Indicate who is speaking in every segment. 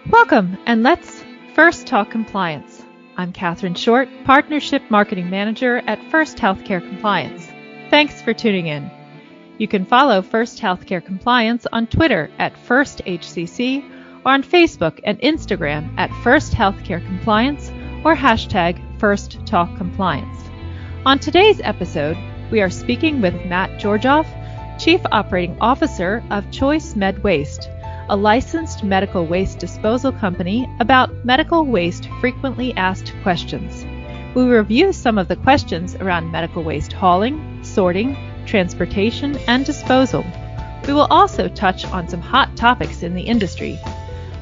Speaker 1: Welcome, and let's first talk compliance. I'm Catherine Short, Partnership Marketing Manager at First Healthcare Compliance. Thanks for tuning in. You can follow First Healthcare Compliance on Twitter at FirstHCC or on Facebook and Instagram at First Healthcare Compliance or hashtag First Talk Compliance. On today's episode, we are speaking with Matt Georgioff, Chief Operating Officer of Choice Med Waste, a licensed medical waste disposal company, about medical waste frequently asked questions. We review some of the questions around medical waste hauling, sorting, transportation, and disposal. We will also touch on some hot topics in the industry.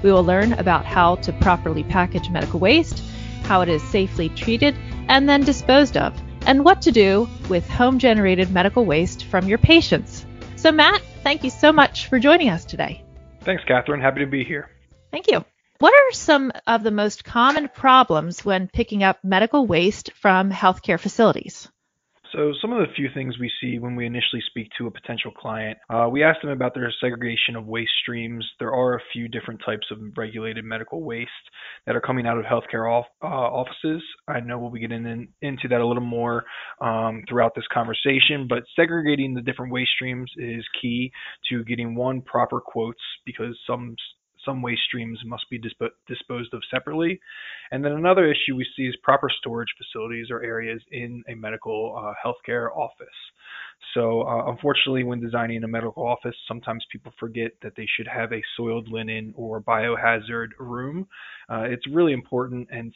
Speaker 1: We will learn about how to properly package medical waste, how it is safely treated and then disposed of, and what to do with home-generated medical waste from your patients. So Matt, thank you so much for joining us today.
Speaker 2: Thanks, Catherine. Happy to be here.
Speaker 1: Thank you. What are some of the most common problems when picking up medical waste from healthcare facilities?
Speaker 2: So some of the few things we see when we initially speak to a potential client, we ask them about their segregation of waste streams. There are a few different types of regulated medical waste that are coming out of healthcare offices. I know we'll be getting into that a little more throughout this conversation, but segregating the different waste streams is key to getting proper quotes, because some waste streams must be disposed of separately. And then another issue we see is proper storage facilities or areas in a medical healthcare office. So unfortunately, when designing a medical office, sometimes people forget that they should have a soiled linen or biohazard room. It's really important and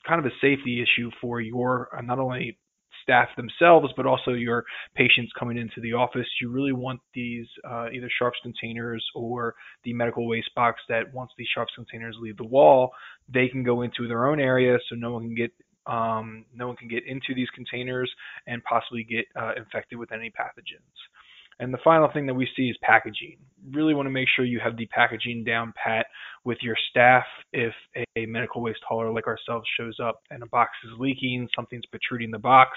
Speaker 2: kind of a safety issue for your not only staff themselves, but also your patients coming into the office. You really want these either sharps containers or the medical waste box that once these sharps containers leave the wall, they can go into their own area, so no one can get into these containers and possibly get infected with any pathogens. And the final thing that we see is packaging. Really want to make sure you have the packaging down pat with your staff. If a medical waste hauler like ourselves shows up and a box is leaking, something's protruding the box,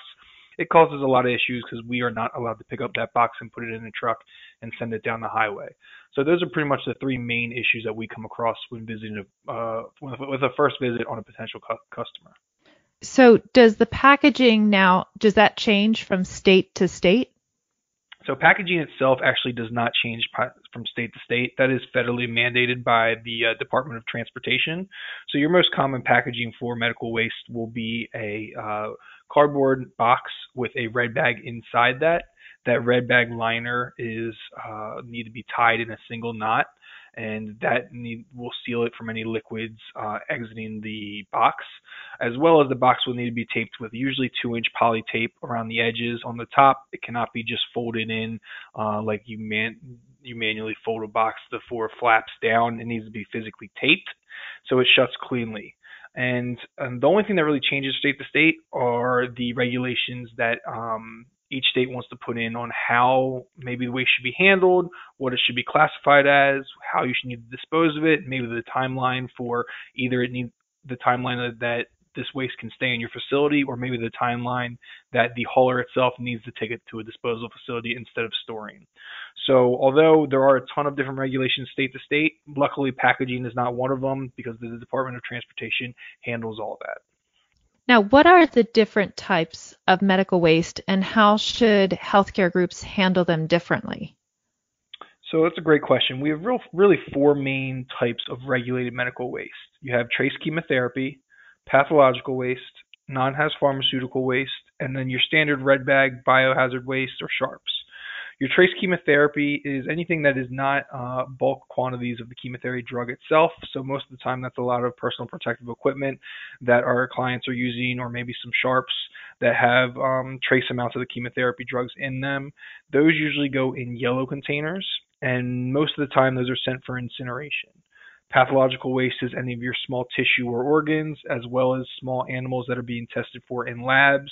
Speaker 2: it causes a lot of issues because we are not allowed to pick up that box and put it in a truck and send it down the highway. So those are pretty much the three main issues that we come across when visiting with a first visit on a potential customer.
Speaker 1: So does the packaging now, does that change from state to state?
Speaker 2: So packaging itself actually does not change from state to state. That is federally mandated by the Department of Transportation. So your most common packaging for medical waste will be a cardboard box with a red bag inside that. That red bag liner need to be tied in a single knot, and that will seal it from any liquids exiting the box, as well as the box will need to be taped with usually 2-inch poly tape around the edges. On the top, it cannot be just folded in like you manually fold a box the 4 flaps down. It needs to be physically taped so it shuts cleanly. And the only thing that really changes state to state are the regulations that each state wants to put in on how maybe the waste should be handled, what it should be classified as, how you should need to dispose of it, maybe the timeline for either the timeline that this waste can stay in your facility, or maybe the timeline that the hauler itself needs to take it to a disposal facility instead of storing. So although there are a ton of different regulations state to state, luckily packaging is not one of them because the Department of Transportation handles all that.
Speaker 1: Now, what are the different types of medical waste and how should healthcare groups handle them differently?
Speaker 2: So that's a great question. We have really 4 main types of regulated medical waste. You have trace chemotherapy, pathological waste, non-haz pharmaceutical waste, and then your standard red bag biohazard waste or sharps. Your trace chemotherapy is anything that is not bulk quantities of the chemotherapy drug itself. So most of the time that's a lot of personal protective equipment that our clients are using, or maybe some sharps that have trace amounts of the chemotherapy drugs in them. Those usually go in yellow containers, and most of the time those are sent for incineration. Pathological waste is any of your small tissue or organs, as well as small animals that are being tested for in labs.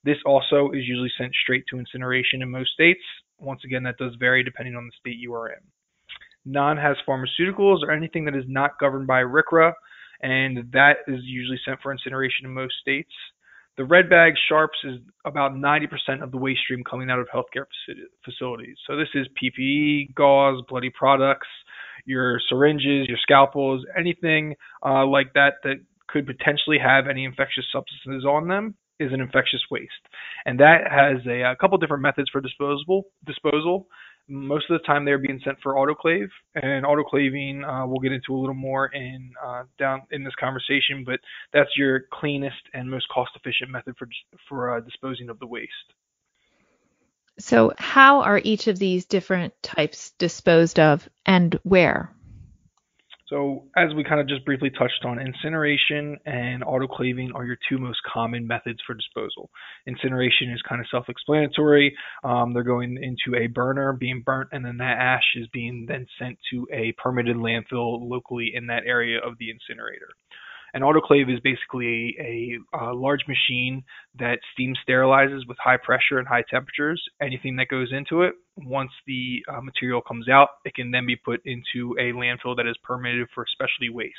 Speaker 2: This also is usually sent straight to incineration in most states. Once again, that does vary depending on the state you are in. Non-haz pharmaceuticals are anything that is not governed by RCRA, and that is usually sent for incineration in most states. The red bag sharps is about 90% of the waste stream coming out of healthcare facilities. So this is PPE, gauze, bloody products, your syringes, your scalpels, anything like that that could potentially have any infectious substances on them is an infectious waste. And that has a couple different methods for disposal. Most of the time, they're being sent for autoclave, and autoclaving we'll get into a little more in down in this conversation. But that's your cleanest and most cost-efficient method for disposing of the waste.
Speaker 1: So how are each of these different types disposed of and where?
Speaker 2: So as we kind of just briefly touched on, incineration and autoclaving are your two most common methods for disposal. Incineration is kind of self-explanatory. They're going into a burner, being burnt, and then that ash is being then sent to a permitted landfill locally in that area of the incinerator. An autoclave is basically a large machine that steam sterilizes with high pressure and high temperatures anything that goes into it. Once the material comes out, it can then be put into a landfill that is permitted for specialty waste.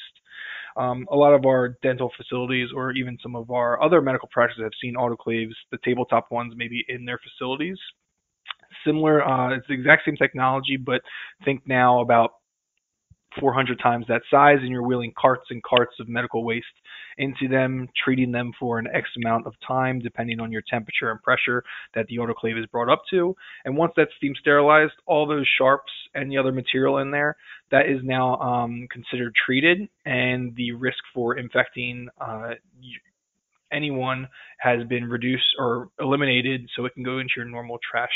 Speaker 2: A lot of our dental facilities or even some of our other medical practices have seen autoclaves, the tabletop ones, maybe in their facilities. Similar, it's the exact same technology, but think now about 400 times that size, and you're wheeling carts and carts of medical waste into them, treating them for an X amount of time, depending on your temperature and pressure that the autoclave is brought up to. And once that's steam sterilized, all those sharps and the other material in there, that is now considered treated, and the risk for infecting anyone has been reduced or eliminated, so it can go into your normal trash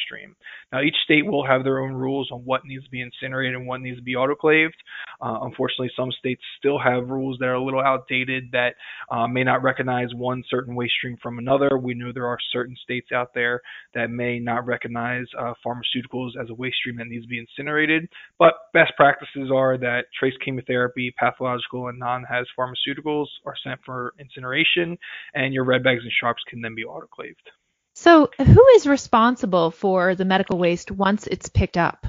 Speaker 2: stream. Now, each state will have their own rules on what needs to be incinerated and what needs to be autoclaved. Unfortunately, some states still have rules that are a little outdated that may not recognize one certain waste stream from another. We know there are certain states out there that may not recognize pharmaceuticals as a waste stream that needs to be incinerated, but best practices are that trace chemotherapy, pathological, and non-Haz pharmaceuticals are sent for incineration, and your red bags and sharps can then be autoclaved.
Speaker 1: So who is responsible for the medical waste once it's picked up?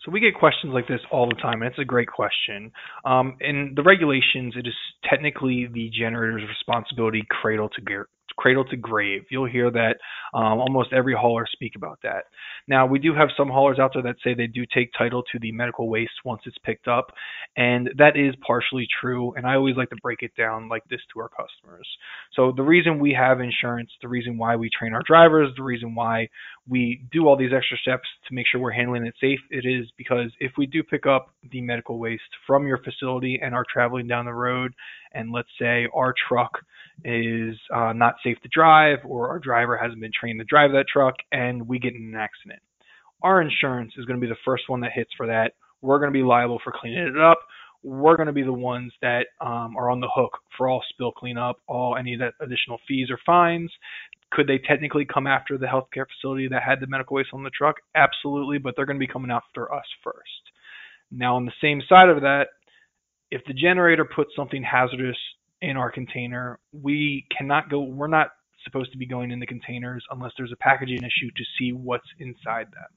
Speaker 2: So we get questions like this all the time, and it's a great question. In the regulations, it is technically the generator's responsibility cradle to grave. You'll hear that almost every hauler speak about that. Now, we do have some haulers out there that say they do take title to the medical waste once it's picked up, and that is partially true, and I always like to break it down like this to our customers. So the reason we have insurance, the reason why we train our drivers, the reason why we do all these extra steps to make sure we're handling it safe, it is because if we do pick up the medical waste from your facility and are traveling down the road, and let's say our truck is not safe to drive, or our driver hasn't been trained to drive that truck, and we get in an accident, our insurance is going to be the first one that hits for that. We're going to be liable for cleaning it up. We're going to be the ones that are on the hook for all spill cleanup, all any of that additional fees or fines. Could they technically come after the healthcare facility that had the medical waste on the truck? Absolutely, but they're going to be coming after us first. Now, on the same side of that, if the generator puts something hazardous in our container, we're not supposed to be going in the containers unless there's a packaging issue to see what's inside them.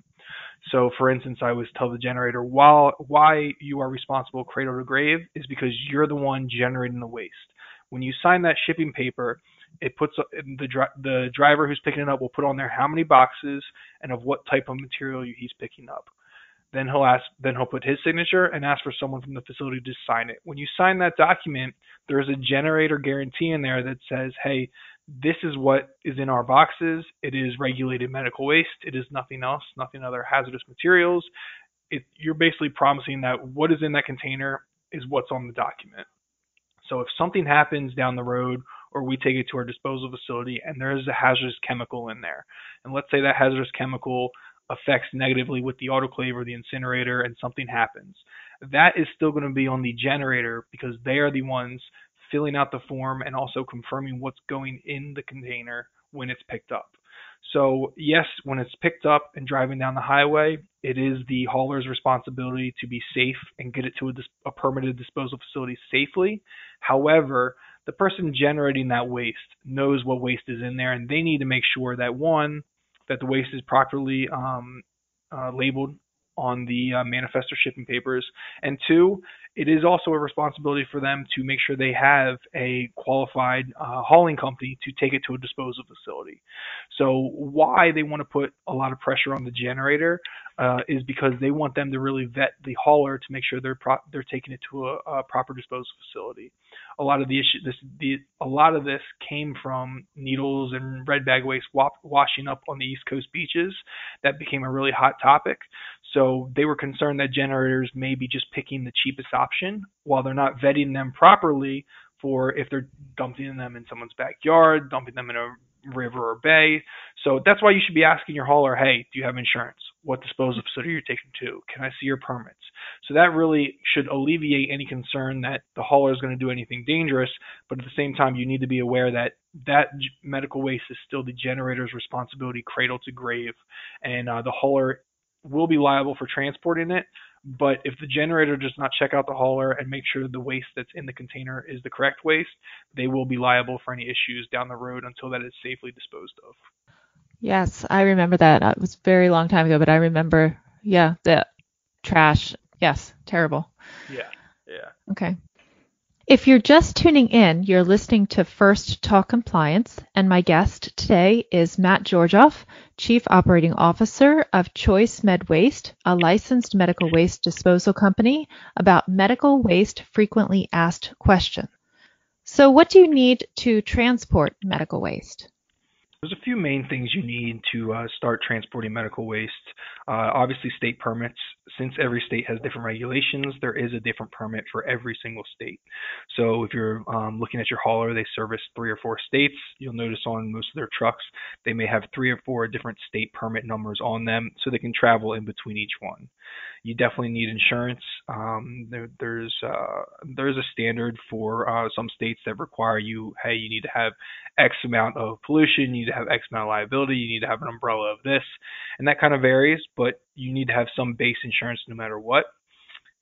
Speaker 2: So, for instance, I always tell the generator why you are responsible cradle to grave is because you're the one generating the waste. When you sign that shipping paper, it puts the driver who's picking it up will put on there how many boxes and of what type of material he's picking up. Then he'll put his signature and ask for someone from the facility to sign it. When you sign that document, there is a generator guarantee in there that says, hey, this is what is in our boxes. It is regulated medical waste. It is nothing else, nothing other hazardous materials. You're basically promising that what is in that container is what's on the document. So if something happens down the road, or we take it to our disposal facility and there is a hazardous chemical in there, and let's say that hazardous chemical affects negatively with the autoclave or the incinerator and something happens, that is still going to be on the generator because they are the ones filling out the form and also confirming what's going in the container when it's picked up. So yes, when it's picked up and driving down the highway, it is the hauler's responsibility to be safe and get it to a permitted disposal facility safely. However, the person generating that waste knows what waste is in there, and they need to make sure that one, that the waste is properly labeled on the manifest or shipping papers, and two, it is also a responsibility for them to make sure they have a qualified hauling company to take it to a disposal facility. So why they want to put a lot of pressure on the generator, is because they want them to really vet the hauler to make sure they're taking it to a proper disposal facility. A lot of a lot of this came from needles and red bag waste washing up on the East Coast beaches. That became a really hot topic. So they were concerned that generators may be just picking the cheapest option while they're not vetting them properly for if they're dumping them in someone's backyard, dumping them in a river or bay. So that's why you should be asking your hauler, hey, do you have insurance? What disposal facility you're taking to? Can I see your permits? So that really should alleviate any concern that the hauler is going to do anything dangerous. But at the same time, you need to be aware that medical waste is still the generator's responsibility, cradle to grave, and the hauler will be liable for transporting it. But if the generator does not check out the hauler and make sure the waste that's in the container is the correct waste, they will be liable for any issues down the road until that is safely disposed of.
Speaker 1: Yes, I remember that. It was a very long time ago, but I remember, the trash. Yes, terrible.
Speaker 2: Yeah.
Speaker 1: Okay. If you're just tuning in, you're listening to First Talk Compliance, and my guest today is Matt Georgioff, Chief Operating Officer of Choice Med Waste, a licensed medical waste disposal company, about medical waste frequently asked questions. So what do you need to transport medical waste?
Speaker 2: There's a few main things you need to start transporting medical waste. Obviously, state permits. Since every state has different regulations, there is a different permit for every single state. So if you're looking at your hauler, they service 3 or 4 states. You'll notice on most of their trucks, they may have 3 or 4 different state permit numbers on them so they can travel in between each one. You definitely need insurance. There's a standard for some states that require you need to have X amount of pollution, you need to have X amount of liability, you need to have an umbrella of this, and that kind of varies, but you need to have some base insurance no matter what.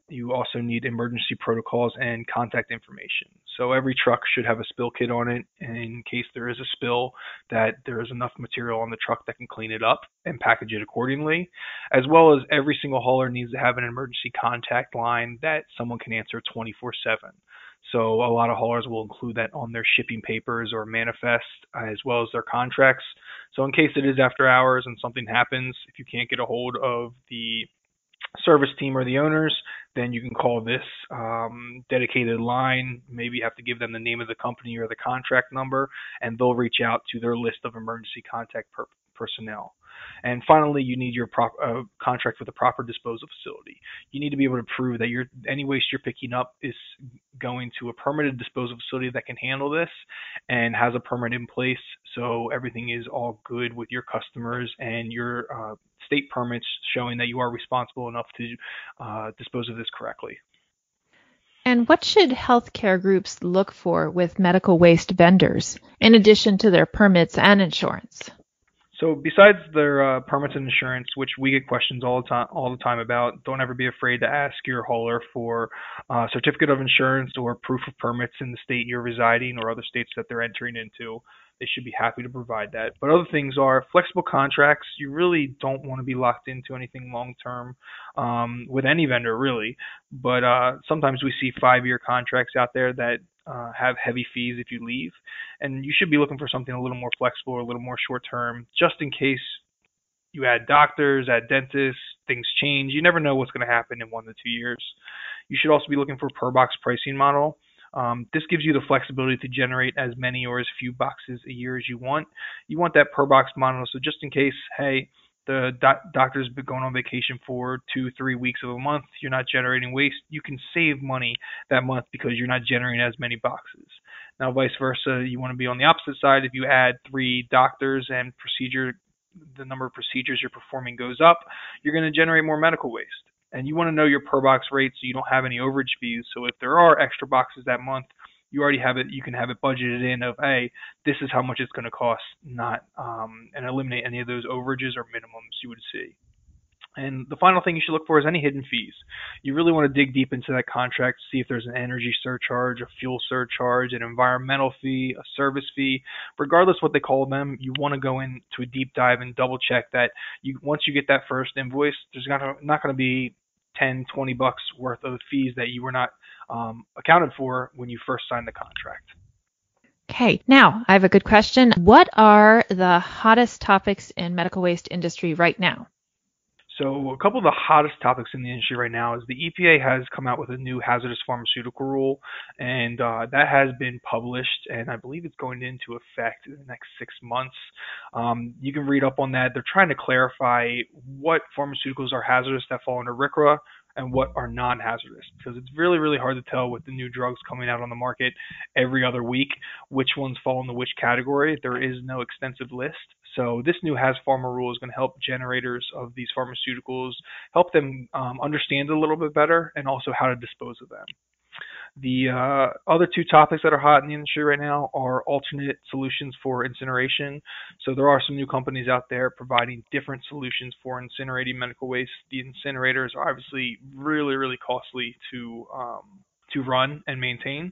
Speaker 2: You also need emergency protocols and contact information. So every truck should have a spill kit on it, and in case there is a spill, that there is enough material on the truck that can clean it up and package it accordingly, as well as every single hauler needs to have an emergency contact line that someone can answer 24/7. So a lot of haulers will include that on their shipping papers or manifest, as well as their contracts. So in case it is after hours and something happens, if you can't get a hold of the service team or the owners, then you can call this dedicated line. Maybe you have to give them the name of the company or the contract number, and they'll reach out to their list of emergency contact personnel. And finally, you need your contract with a proper disposal facility. You need to be able to prove that any waste you're picking up is going to a permitted disposal facility that can handle this and has a permit in place, so everything is all good with your customers and your state permits showing that you are responsible enough to dispose of this correctly.
Speaker 1: And what should healthcare groups look for with medical waste vendors, in addition to their permits and insurance?
Speaker 2: So besides their permits and insurance, which we get questions all the time about, don't ever be afraid to ask your hauler for a certificate of insurance or proof of permits in the state you're residing or other states that they're entering into. They should be happy to provide that. But other things are flexible contracts. You really don't want to be locked into anything long-term with any vendor, really. But sometimes we see 5-year contracts out there that have heavy fees if you leave. And you should be looking for something a little more flexible or a little more short-term, just in case you add doctors, add dentists, things change. You never know what's going to happen in 1 to 2 years. You should also be looking for a per-box pricing model. This gives you the flexibility to generate as many or as few boxes a year as you want. You want that per box model, so just in case, hey, the doctor's been going on vacation for 2-3 weeks of a month, you're not generating waste, you can save money that month because you're not generating as many boxes. Now, vice versa, you want to be on the opposite side. If you add 3 doctors and the number of procedures you're performing goes up, you're going to generate more medical waste. And you want to know your per box rate so you don't have any overage fees. So if there are extra boxes that month, you already have it. You can have it budgeted in of, hey, this is how much it's going to cost, not and eliminate any of those overages or minimums you would see. And the final thing you should look for is any hidden fees. You really want to dig deep into that contract, see if there's an energy surcharge, a fuel surcharge, an environmental fee, a service fee. Regardless what they call them, you want to go into a deep dive and double check that once you get that first invoice, there's not going to be $10-$20 worth of fees that you were not accounted for when you first signed the contract.
Speaker 1: Okay, now I have a good question. What are the hottest topics in medical waste industry right now?
Speaker 2: So a couple of the hottest topics in the industry right now is the EPA has come out with a new hazardous pharmaceutical rule, and that has been published, and I believe it's going into effect in the next 6 months. You can read up on that. They're trying to clarify what pharmaceuticals are hazardous that fall under RCRA and what are non-hazardous, because it's really, really hard to tell with the new drugs coming out on the market every other week which ones fall into which category. There is no extensive list. So this new Has Pharma rule is going to help generators of these pharmaceuticals, help them understand it a little bit better, and also how to dispose of them. The other two topics that are hot in the industry right now are alternate solutions for incineration. So there are some new companies out there providing different solutions for incinerating medical waste. The incinerators are obviously really, really costly to run and maintain,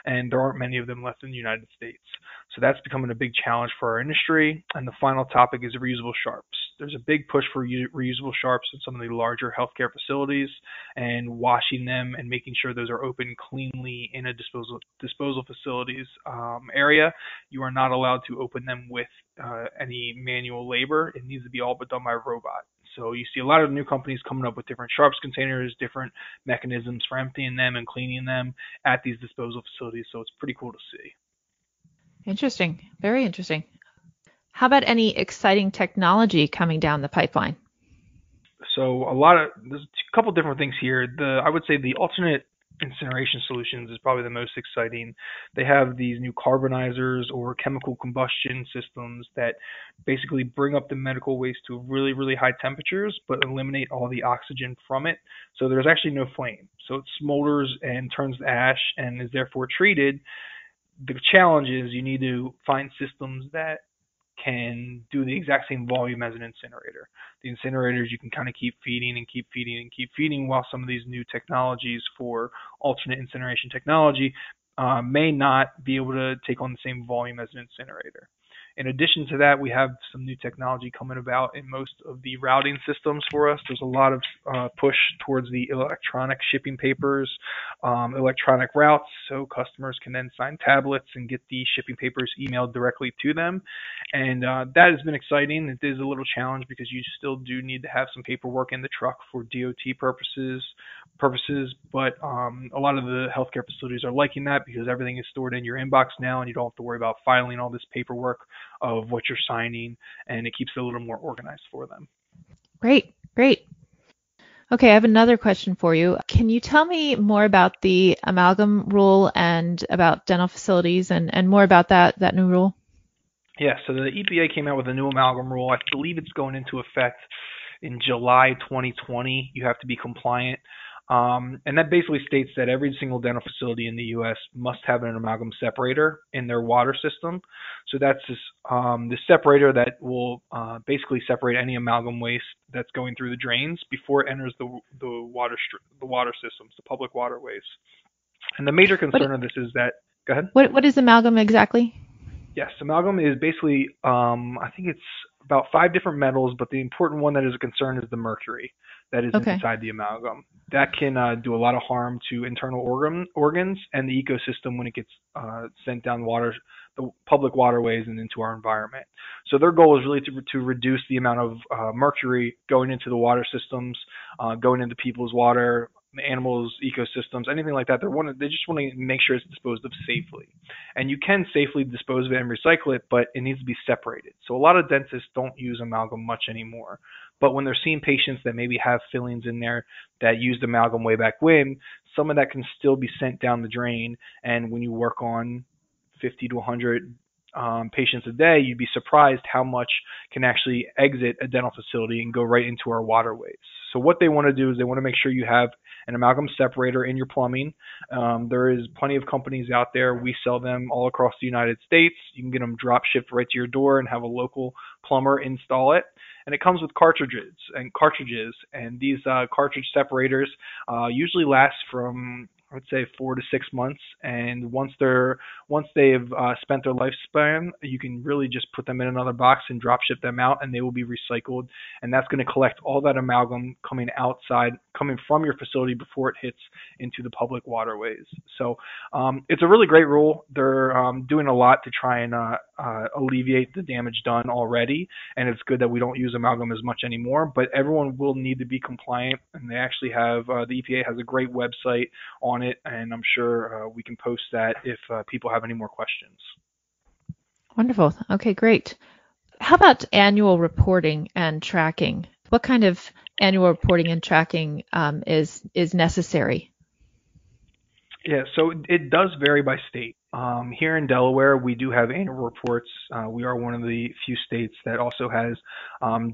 Speaker 2: and there aren't many of them left in the United States. So that's becoming a big challenge for our industry. And the final topic is reusable sharps. There's a big push for reusable sharps in some of the larger healthcare facilities, and washing them and making sure those are open cleanly in a disposal facilities area. You are not allowed to open them with any manual labor. It needs to be all but done by a robot. So you see a lot of new companies coming up with different sharps containers, different mechanisms for emptying them and cleaning them at these disposal facilities. So it's pretty cool to see.
Speaker 1: Interesting. Very interesting. How about any exciting technology coming down the pipeline?
Speaker 2: So there's a couple different things here. I would say the alternate incineration solutions is probably the most exciting. They have these new carbonizers or chemical combustion systems that basically bring up the medical waste to really, really high temperatures, but eliminate all the oxygen from it. So there's actually no flame. So it smolders and turns to ash and is therefore treated. The challenge is you need to find systems that can do the exact same volume as an incinerator. The incinerators you can kind of keep feeding and keep feeding and keep feeding, while some of these new technologies for alternate incineration technology may not be able to take on the same volume as an incinerator. In addition to that, we have some new technology coming about in most of the routing systems for us. There's a lot of push towards the electronic shipping papers, electronic routes, so customers can then sign tablets and get the shipping papers emailed directly to them. And that has been exciting. It is a little challenge because you still do need to have some paperwork in the truck for DOT purposes, but a lot of the healthcare facilities are liking that because everything is stored in your inbox now and you don't have to worry about filing all this paperwork of what you're signing, and it keeps it a little more organized for them.
Speaker 1: Great, great. Okay, I have another question for you. Can you tell me more about the amalgam rule and about dental facilities and more about that new rule?
Speaker 2: Yeah, so the EPA came out with a new amalgam rule. I believe it's going into effect in July 2020. You have to be compliant. And that basically states that every single dental facility in the U.S. must have an amalgam separator in their water system. So that's this separator that will basically separate any amalgam waste that's going through the drains before it enters the water systems, the public waterways. And the major concern of this is that. Go ahead.
Speaker 1: What is amalgam exactly?
Speaker 2: Yes, amalgam is basically, I think it's about 5 different metals, but the important one that is a concern is the mercury that is inside the amalgam. That can do a lot of harm to internal organs and the ecosystem when it gets sent down the public waterways and into our environment. So their goal is really to reduce the amount of mercury going into the water systems, going into people's water, animals, ecosystems, anything like that. They just want to make sure it's disposed of safely. And you can safely dispose of it and recycle it, but it needs to be separated. So a lot of dentists don't use amalgam much anymore. But when they're seeing patients that maybe have fillings in there that used amalgam way back when, some of that can still be sent down the drain. And when you work on 50 to 100 patients a day, you'd be surprised how much can actually exit a dental facility and go right into our waterways. So what they want to do is they want to make sure you have an amalgam separator in your plumbing. There is plenty of companies out there. We sell them all across the United States. You can get them drop shipped right to your door and have a local plumber install it. And it comes with cartridges, and these cartridge separators usually last from I would say 4 to 6 months, and once they've spent their lifespan, you can really just put them in another box and drop ship them out, and they will be recycled. And that's going to collect all that amalgam coming from your facility before it hits into the public waterways. So it's a really great rule. They're doing a lot to try and alleviate the damage done already, and it's good that we don't use amalgam as much anymore. But everyone will need to be compliant, and they actually have the EPA has a great website on it, and I'm sure we can post that if people have any more questions.
Speaker 1: Wonderful. Okay, great. How about annual reporting and tracking? What kind of annual reporting and tracking is necessary?
Speaker 2: Yeah, so it does vary by state. Here in Delaware, we do have annual reports. We are one of the few states that also has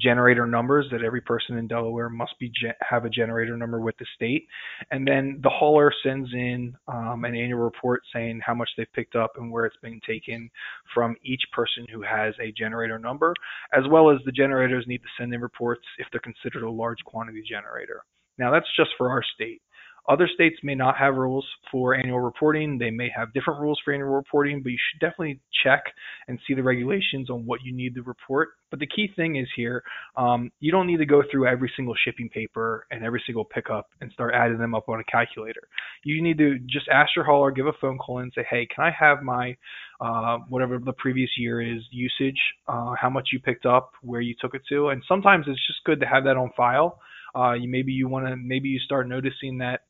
Speaker 2: generator numbers that every person in Delaware must have a generator number with the state. And then the hauler sends in an annual report saying how much they've picked up and where it's being taken from each person who has a generator number, as well as the generators need to send in reports if they're considered a large quantity generator. Now, that's just for our state. Other states may not have rules for annual reporting. They may have different rules for annual reporting, but you should definitely check and see the regulations on what you need to report. But the key thing is here, you don't need to go through every single shipping paper and every single pickup and start adding them up on a calculator. You need to just ask your hauler, give a phone call and say, hey, can I have my whatever the previous year is usage, how much you picked up, where you took it to. And sometimes it's just good to have that on file. Maybe you start noticing that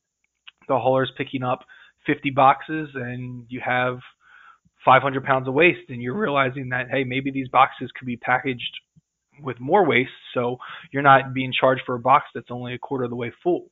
Speaker 2: the hauler's picking up 50 boxes and you have 500 pounds of waste, and you're realizing that, hey, maybe these boxes could be packaged with more waste, so you're not being charged for a box that's only a quarter of the way full.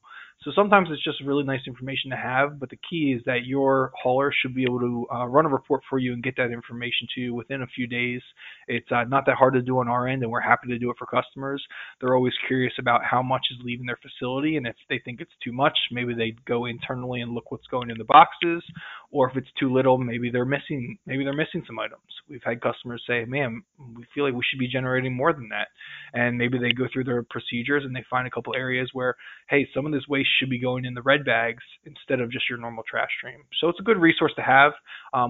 Speaker 2: So sometimes it's just really nice information to have, but the key is that your hauler should be able to run a report for you and get that information to you within a few days. It's not that hard to do on our end, and we're happy to do it for customers. They're always curious about how much is leaving their facility, and if they think it's too much, maybe they go internally and look what's going in the boxes, or if it's too little, maybe they're missing some items. We've had customers say, man, we feel like we should be generating more than that. And maybe they go through their procedures and they find a couple areas where, hey, some of this waste should be going in the red bags instead of just your normal trash stream. So it's a good resource to have.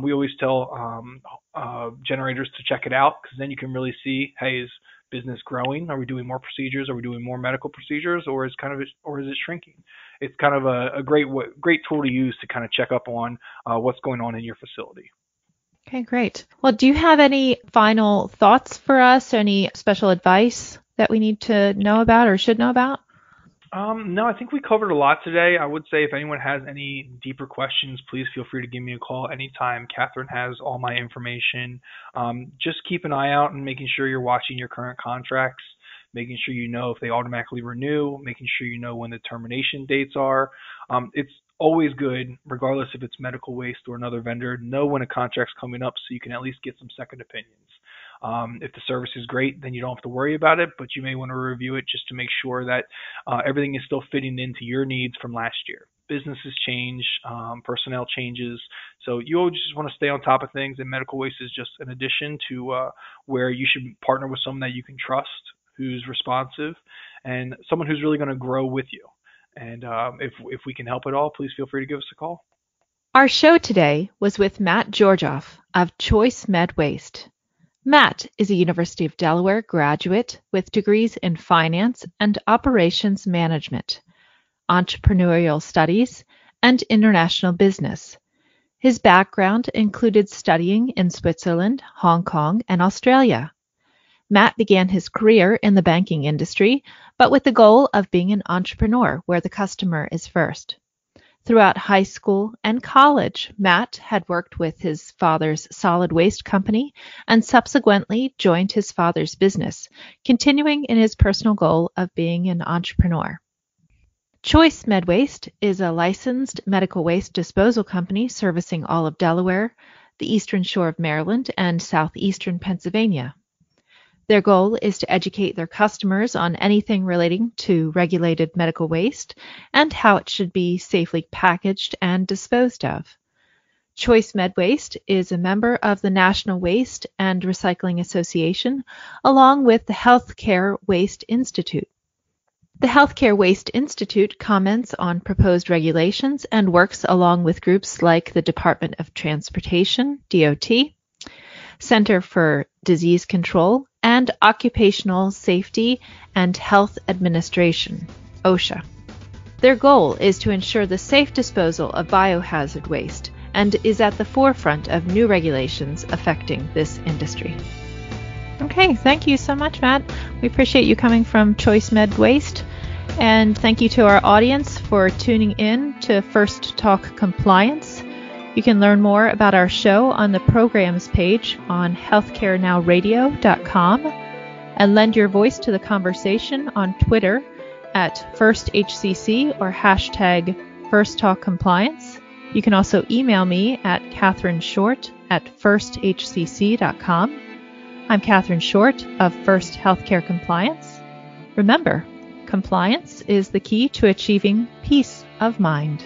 Speaker 2: We always tell generators to check it out, because then you can really see, hey, is business growing? Are we doing more procedures? Are we doing more medical procedures, or is it shrinking? It's kind of a great tool to use to kind of check up on what's going on in your facility.
Speaker 1: Okay, great. Well, do you have any final thoughts for us? Any special advice that we need to know about or should know about?
Speaker 2: No, I think we covered a lot today. I would say if anyone has any deeper questions, please feel free to give me a call anytime. Catherine has all my information. Just keep an eye out and making sure you're watching your current contracts, making sure you know if they automatically renew, making sure you know when the termination dates are. It's always good, regardless if it's medical waste or another vendor, know when a contract's coming up so you can at least get some second opinions. If the service is great, then you don't have to worry about it, but you may want to review it just to make sure that everything is still fitting into your needs from last year. Businesses change, personnel changes, so you always just want to stay on top of things, and medical waste is just an addition to where you should partner with someone that you can trust, who's responsive, and someone who's really going to grow with you. And if we can help at all, please feel free to give us a call.
Speaker 1: Our show today was with Matt Georgioff of Choice Med Waste. Matt is a University of Delaware graduate with degrees in finance and operations management, entrepreneurial studies, and international business. His background included studying in Switzerland, Hong Kong, and Australia. Matt began his career in the banking industry, but with the goal of being an entrepreneur where the customer is first. Throughout high school and college, Matt had worked with his father's solid waste company and subsequently joined his father's business, continuing in his personal goal of being an entrepreneur. Choice Med Waste is a licensed medical waste disposal company servicing all of Delaware, the eastern shore of Maryland, and southeastern Pennsylvania. Their goal is to educate their customers on anything relating to regulated medical waste and how it should be safely packaged and disposed of. Choice Med Waste is a member of the National Waste and Recycling Association, along with the Healthcare Waste Institute. The Healthcare Waste Institute comments on proposed regulations and works along with groups like the Department of Transportation, DOT, Center for Disease Control, and Occupational Safety and Health Administration, OSHA. Their goal is to ensure the safe disposal of biohazard waste and is at the forefront of new regulations affecting this industry. Okay, thank you so much, Matt. We appreciate you coming from Choice Med Waste. And thank you to our audience for tuning in to First Talk Compliance. You can learn more about our show on the programs page on healthcarenowradio.com and lend your voice to the conversation on Twitter at FirstHCC or hashtag FirstTalkCompliance. You can also email me at CatherineShort@firsthcc.com. I'm Catherine Short of First Healthcare Compliance. Remember, compliance is the key to achieving peace of mind.